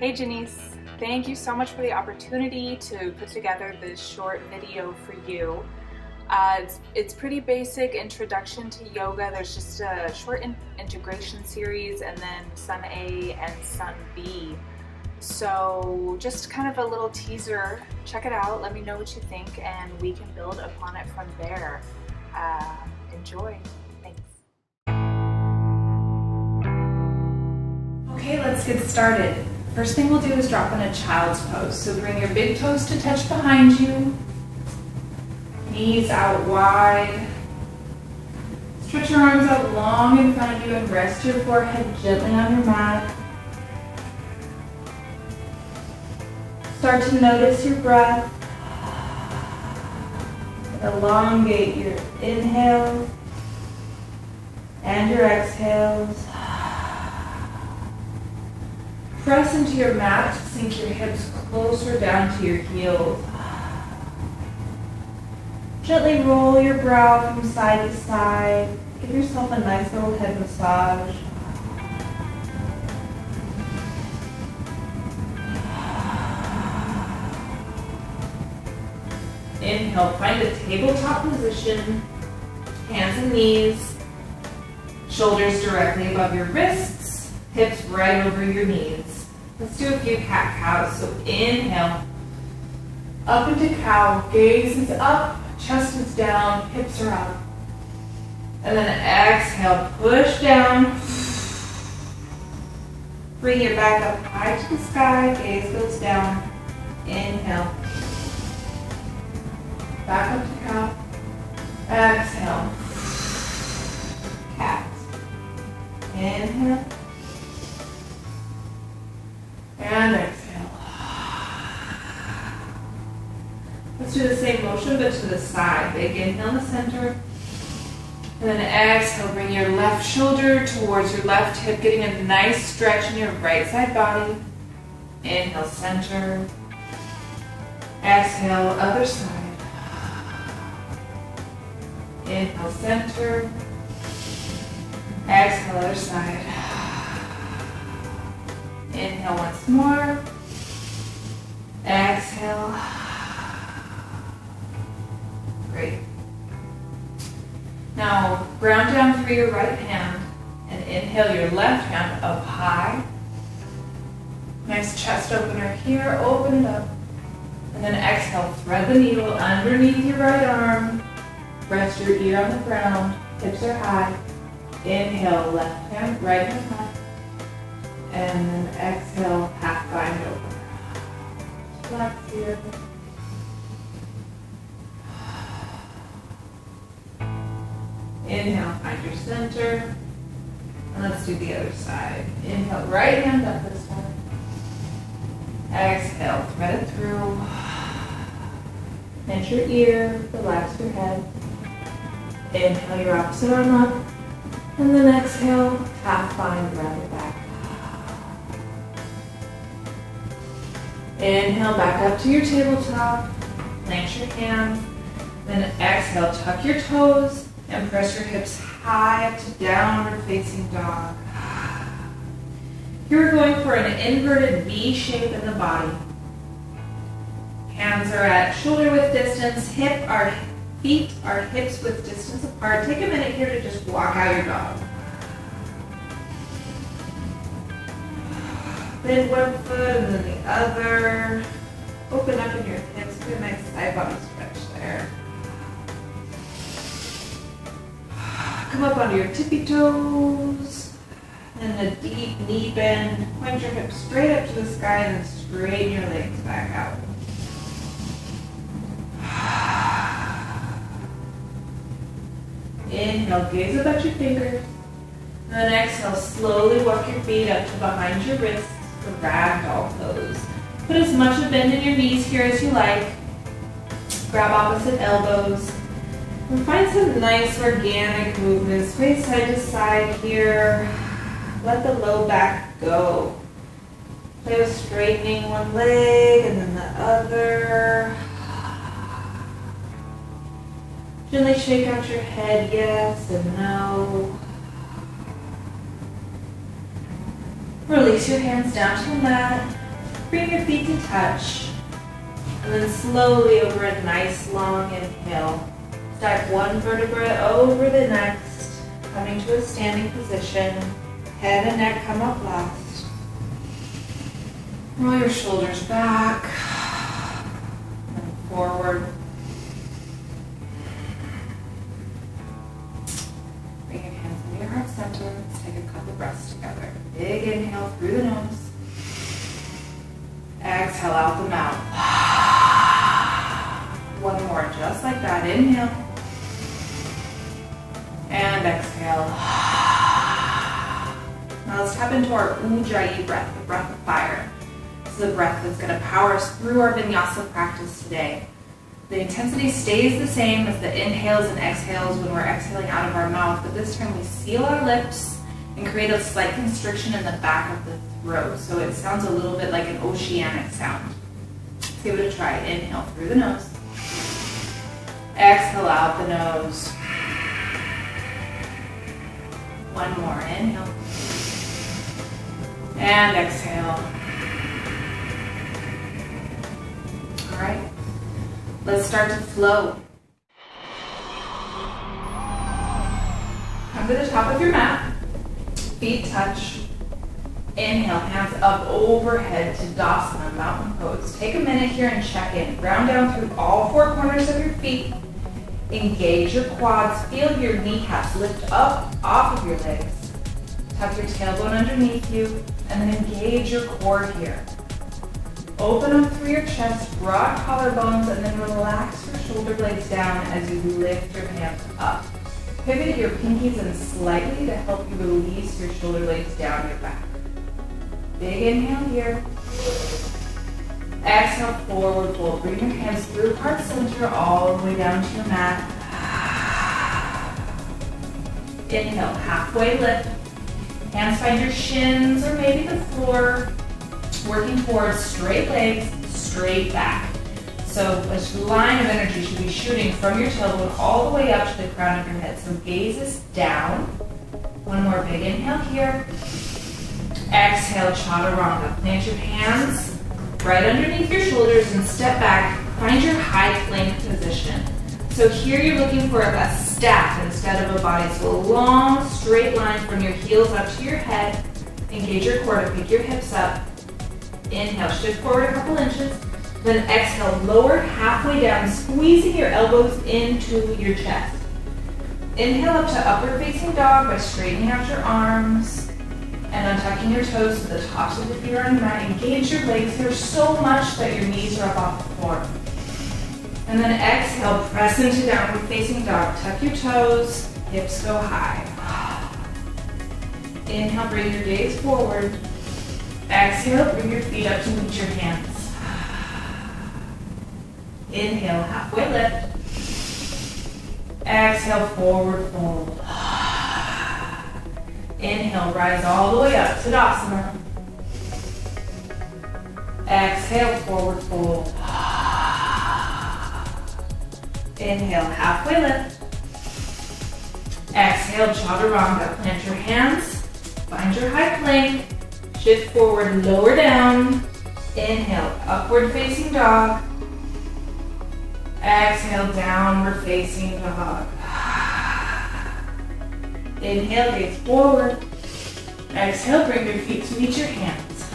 Hey Janice, thank you so much for the opportunity to put together this short video for you. It's pretty basic introduction to yoga. There's just a short integration series and then Sun A and Sun B. So just kind of a little teaser. Check it out, let me know what you think, and we can build upon it from there. Enjoy. Thanks. Okay, let's get started. First thing we'll do is drop in a child's pose. So bring your big toes to touch behind you. Knees out wide. Stretch your arms out long in front of you and rest your forehead gently on your mat. Start to notice your breath. Elongate your inhales and your exhales. Press into your mat to sink your hips closer down to your heels. Gently roll your brow from side to side. Give yourself a nice little head massage. Inhale, find a tabletop position. Hands and knees. Shoulders directly above your wrists. Hips right over your knees. Let's do a few cat-cows. So inhale, up into cow, gaze is up, chest is down, hips are up. And then exhale, push down. Bring your back up high to the sky, gaze goes down. Inhale. Back up to cow. Exhale. Cat. Inhale. And exhale. Let's do the same motion but to the side. Big inhale in the center. And then exhale, bring your left shoulder towards your left hip, getting a nice stretch in your right side body. Inhale, center. Exhale, other side. Inhale, center. Exhale, other side. Inhale once more. Exhale. Great. Now, ground down through your right hand and inhale your left hand up high. Nice chest opener here, open it up. And then exhale, thread the needle underneath your right arm. Rest your ear on the ground, hips are high. Inhale, left hand, right hand high. And then exhale, half bind over. Relax here. Inhale, find your center. And let's do the other side. Inhale, right hand up this time. Exhale, thread it through. Pinch your ear, relax your head. Inhale your opposite arm up. And then exhale, half bind around your back. Inhale, back up to your tabletop. Plant your hands. Then exhale, tuck your toes and press your hips high up to downward facing dog. Here we're going for an inverted V shape in the body. Hands are at shoulder width distance, feet are hips width distance apart. Take a minute here to just walk out your dog. Bend one foot and then the other. Open up in your hips, get a nice side body stretch there. Come up onto your tippy toes. And a deep knee bend. Point your hips straight up to the sky and then straighten your legs back out. Inhale, gaze up at your fingers. And then exhale, slowly walk your feet up to behind your wrists for ragdoll pose. Put as much of bend in your knees here as you like. Grab opposite elbows. And find some nice organic movements. Sway side to side here. Let the low back go. Play with straightening one leg and then the other. Gently shake out your head, yes and no. Release your hands down to the mat. Bring your feet to touch. And then slowly over a nice long inhale, stack one vertebra over the next, coming to a standing position. Head and neck come up last. Roll your shoulders back and forward. Bring your hands into your heart center. Let's take a couple breaths together. Big inhale through the nose. Exhale out the mouth. One more, just like that. Inhale. And exhale. Now let's tap into our Ujjayi breath, the breath of fire. This is a breath that's going to power us through our vinyasa practice today. The intensity stays the same as the inhales and exhales when we're exhaling out of our mouth, but this time we seal our lips and create a slight constriction in the back of the throat, so it sounds a little bit like an oceanic sound. Let's give it a try. Inhale through the nose. Exhale out the nose. One more. Inhale. And exhale. All right. Let's start to flow. Come to the top of your mat. Feet touch. Inhale, hands up overhead to Tadasana, mountain pose. Take a minute here and check in. Ground down through all four corners of your feet. Engage your quads. Feel your kneecaps lift up off of your legs. Tuck your tailbone underneath you, and then engage your core here. Open up through your chest, broad collarbones, and then relax your shoulder blades down as you lift your hands up. Pivot your pinkies in slightly to help you release your shoulder blades down your back. Big inhale here. Exhale, forward fold. Bring your hands through heart center all the way down to your mat. Inhale, halfway lift. Hands find your shins or maybe the floor. Working towards straight legs, straight back. So a line of energy should be shooting from your tailbone all the way up to the crown of your head. So gaze is down. One more big inhale here. Exhale, chaturanga. Plant your hands right underneath your shoulders and step back. Find your high plank position. So here you're looking for a stack instead of a body. So a long straight line from your heels up to your head. Engage your core to pick your hips up. Inhale, shift forward a couple inches. Then exhale, lower halfway down, squeezing your elbows into your chest. Inhale up to upward facing dog by straightening out your arms and untucking your toes to the tops of the feet on your mat. Engage your legs here so much that your knees are up off the floor. And then exhale, press into downward facing dog. Tuck your toes, hips go high. Inhale, bring your gaze forward. Exhale, bring your feet up to meet your hands. Inhale, halfway lift. Exhale, forward fold. Inhale, rise all the way up, Tadasana. Exhale, forward fold. Inhale, halfway lift. Exhale, chaturanga. Plant your hands, find your high plank. Shift forward, lower down. Inhale, upward facing dog. Exhale, downward facing dog. Inhale, gaze forward. Exhale, bring your feet to meet your hands.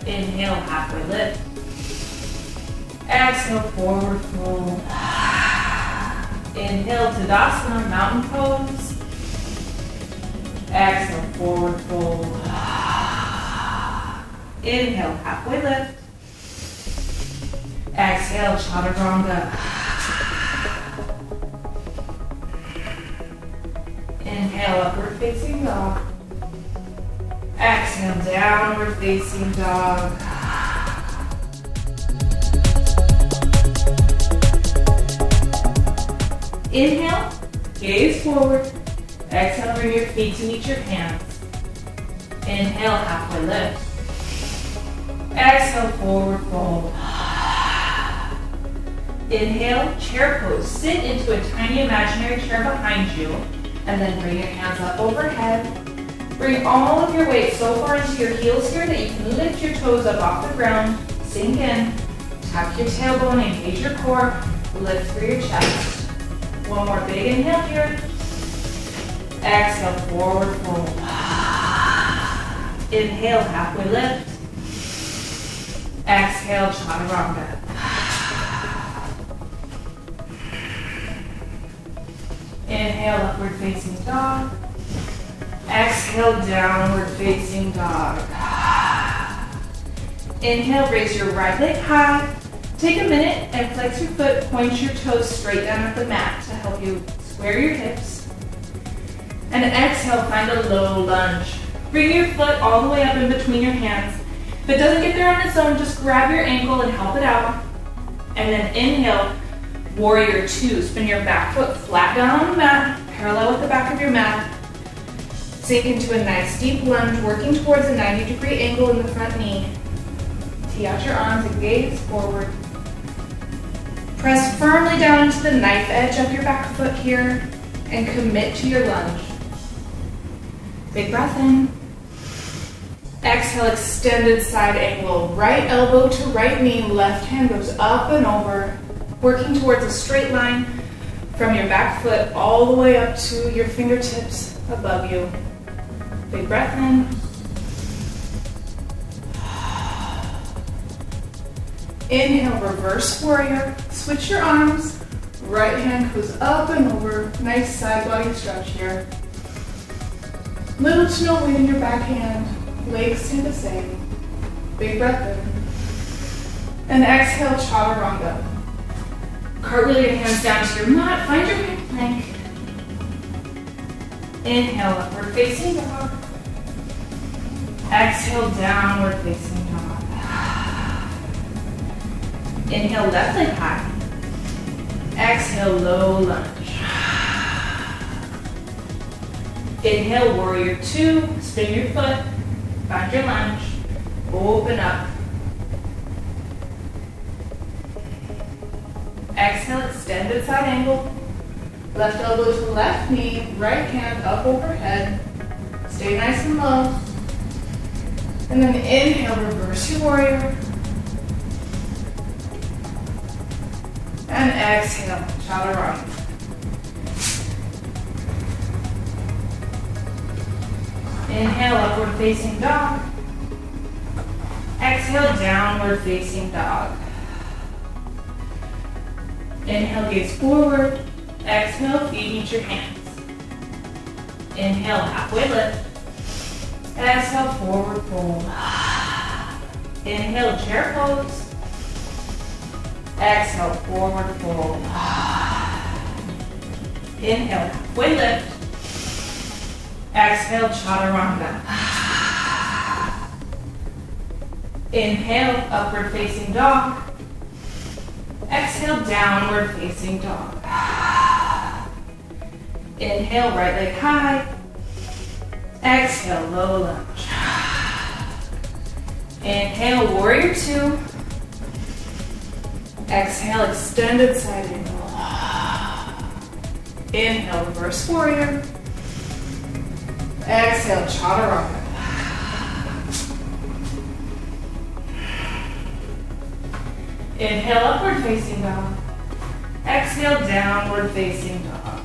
Inhale, halfway lift. Exhale, forward fold. Inhale, Tadasana, mountain pose. Exhale, forward fold. Inhale, halfway lift. Exhale, chaturanga. Inhale, upward facing dog. Exhale, downward facing dog. Inhale, gaze forward. Exhale, bring your feet to meet your hands. Inhale, halfway lift. Exhale, forward fold. Inhale, chair pose. Sit into a tiny imaginary chair behind you, and then bring your hands up overhead. Bring all of your weight so far into your heels here that you can lift your toes up off the ground, sink in, tuck your tailbone, engage your core, lift through your chest. One more big inhale here. Exhale, forward fold. Inhale, halfway lift. Exhale, chaturanga. Inhale, upward facing dog. Exhale, downward facing dog. Inhale, raise your right leg high. Take a minute and flex your foot, point your toes straight down at the mat to help you square your hips. And exhale, find a low lunge. Bring your foot all the way up in between your hands. If it doesn't get there on its own, just grab your ankle and help it out. And then inhale, warrior two. Spin your back foot flat down on the mat, parallel with the back of your mat. Sink into a nice deep lunge, working towards a 90-degree angle in the front knee. Tee out your arms and gaze forward. Press firmly down into the knife edge of your back foot here and commit to your lunge. Big breath in. Exhale, extended side angle. Right elbow to right knee, left hand goes up and over, working towards a straight line from your back foot all the way up to your fingertips above you. Big breath in. Inhale, reverse warrior. Switch your arms. Right hand goes up and over. Nice side body stretch here. Little to no weight in your back hand. Legs stay the same. Big breath in. And exhale, chaturanga. Cartwheel your hands down to your mat. Find your hip plank. Inhale, upward facing dog. Exhale, downward facing dog. Inhale, left leg high. Exhale, low lunge. Inhale, warrior two. Spin your foot. Find your lunge. Open up. Exhale, extended side angle. Left elbow to left knee. Right hand up overhead. Stay nice and low. And then inhale, reverse your warrior. And exhale, chaturanga. Inhale, upward facing dog. Exhale, downward facing dog. Inhale, gaze forward. Exhale, feet meet your hands. Inhale, halfway lift. Exhale, forward fold. Inhale, chair pose. Exhale, forward fold. Inhale, halfway lift. Exhale, chaturanga. Inhale, upward facing dog. Exhale, downward facing dog. Inhale, right leg high. Exhale, low lunge. Inhale, warrior two. Exhale, extended side angle. Inhale, reverse warrior. Exhale, chaturanga. Inhale, upward facing dog. Exhale, downward facing dog.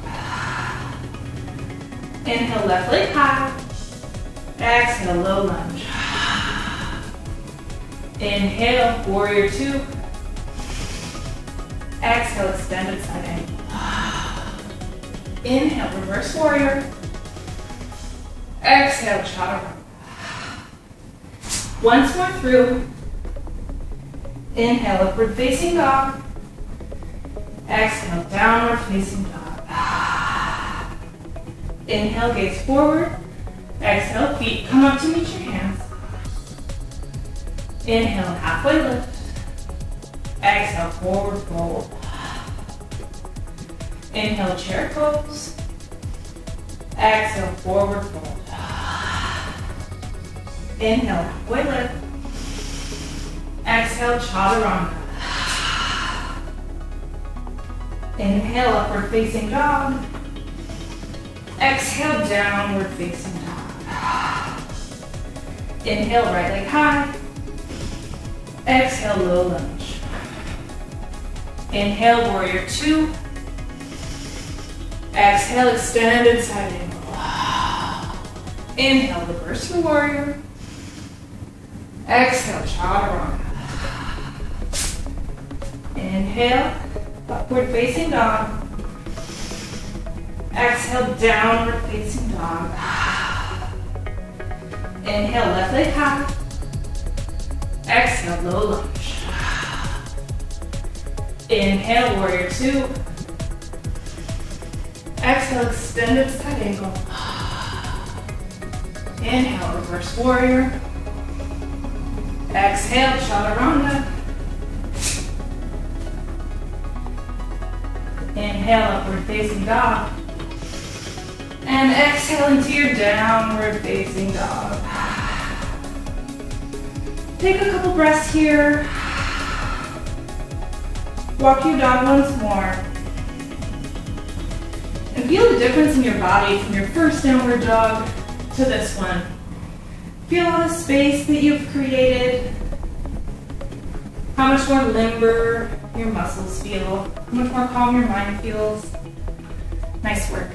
Inhale, left leg high. Exhale, low lunge. Inhale, warrior two. Exhale, extended side angle. Inhale, reverse warrior. Exhale, chaturanga. Once more through. Inhale, upward facing dog. Exhale, downward facing dog. Inhale, gaze forward. Exhale, feet come up to meet your hands. Inhale, halfway lift. Exhale, forward fold. Inhale, chair pose. Exhale, forward fold. Inhale, halfway lift. Exhale, chaturanga. Inhale, upward facing dog. Exhale, downward facing dog. Inhale, right leg high. Exhale, low lunge. Inhale, warrior two. Exhale, extended side angle. Inhale, reverse your warrior. Exhale, chaturanga. Inhale, upward facing dog. Exhale, downward facing dog. Inhale, left leg high. Exhale, low lunge. Inhale, warrior two. Exhale, extended side angle. Inhale, reverse warrior. Exhale, chaturanga. Inhale, upward facing dog. And exhale into your downward facing dog. Take a couple breaths here. Walk your dog once more. And feel the difference in your body from your first downward dog to this one. Feel all the space that you've created. How much more limber your muscles feel. How much more calm your mind feels. Nice work.